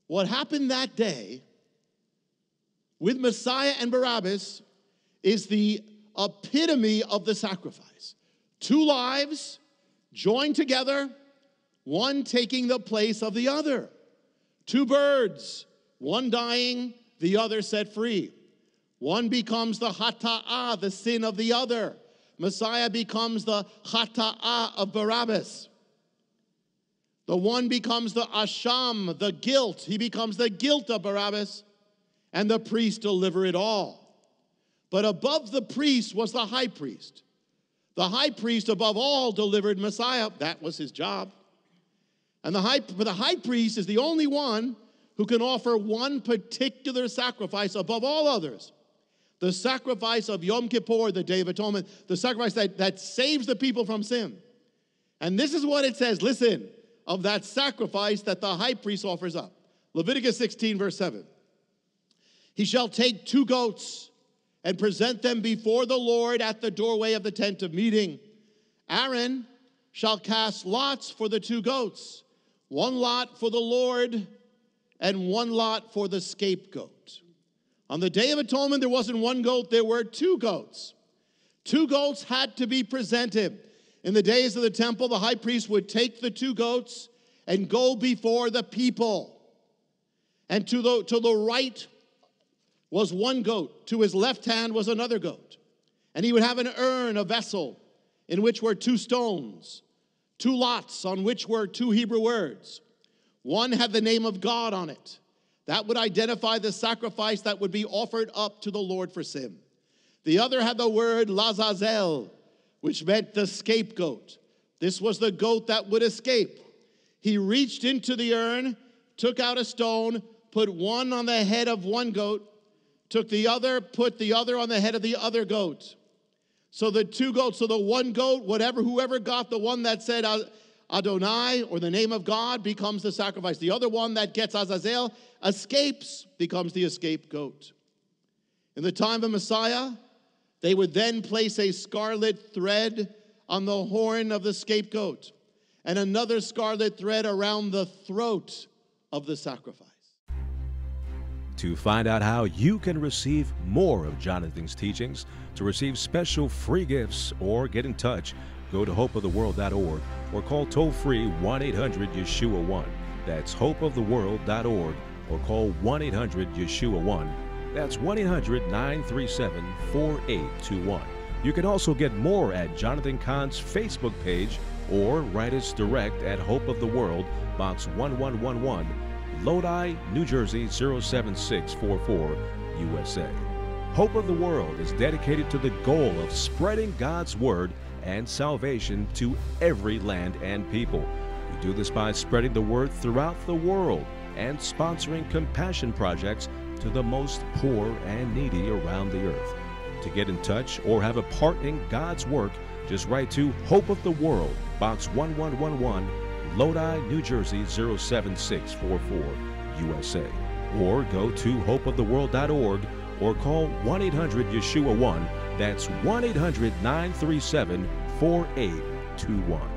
What happened that day with Messiah and Barabbas is the epitome of the sacrifice. Two lives joined together, one taking the place of the other. Two birds, one dying, the other set free. One becomes the hata'ah, the sin of the other. Messiah becomes the hata'ah of Barabbas. The one becomes the asham, the guilt. He becomes the guilt of Barabbas, and the priest deliver it all. But above the priest was the high priest. The high priest above all delivered Messiah. That was his job. And the high priest is the only one who can offer one particular sacrifice above all others. The sacrifice of Yom Kippur, the Day of Atonement, the sacrifice that saves the people from sin. And this is what it says, listen, of that sacrifice that the high priest offers up. Leviticus 16, verse 7. He shall take 2 goats and present them before the Lord at the doorway of the tent of meeting. Aaron shall cast lots for the 2 goats, 1 lot for the Lord and 1 lot for the scapegoat. On the Day of Atonement, there wasn't 1 goat, there were 2 goats. 2 goats had to be presented. In the days of the temple, the high priest would take the 2 goats and go before the people. And to the right was 1 goat. To his left hand was another goat. And he would have an urn, a vessel, in which were 2 stones, 2 lots on which were 2 Hebrew words. One had the name of God on it. That would identify the sacrifice that would be offered up to the Lord for sin. The other had the word Lazazel, which meant the scapegoat. This was the goat that would escape. He reached into the urn, took out a stone, put one on the head of 1 goat, took the other, put the other on the head of the other goat. So the 2 goats, so the 1 goat, whoever got the one that said Adonai, or the name of God, becomes the sacrifice. The other one that gets Azazel escapes, becomes the escape goat. In the time of Messiah, they would then place a scarlet thread on the horn of the scapegoat and another scarlet thread around the throat of the sacrifice. To find out how you can receive more of Jonathan's teachings, to receive special free gifts, or get in touch, go to hopeoftheworld.org or call toll-free 1-800-YESHUA-1. That's hopeoftheworld.org or call 1-800-YESHUA-1. That's 1-800-937-4821. You can also get more at Jonathan Cahn's Facebook page or write us direct at Hope of the World, Box 1111, Lodi, New Jersey 07644, USA. Hope of the World is dedicated to the goal of spreading God's Word and salvation to every land and people. We do this by spreading the Word throughout the world and sponsoring compassion projects to the most poor and needy around the earth. To get in touch or have a part in God's work, just write to Hope of the World, Box 1111, Lodi, New Jersey 07644, USA. Or go to hopeoftheworld.org or call 1-800-YESHUA-1. That's 1-800-937-4821.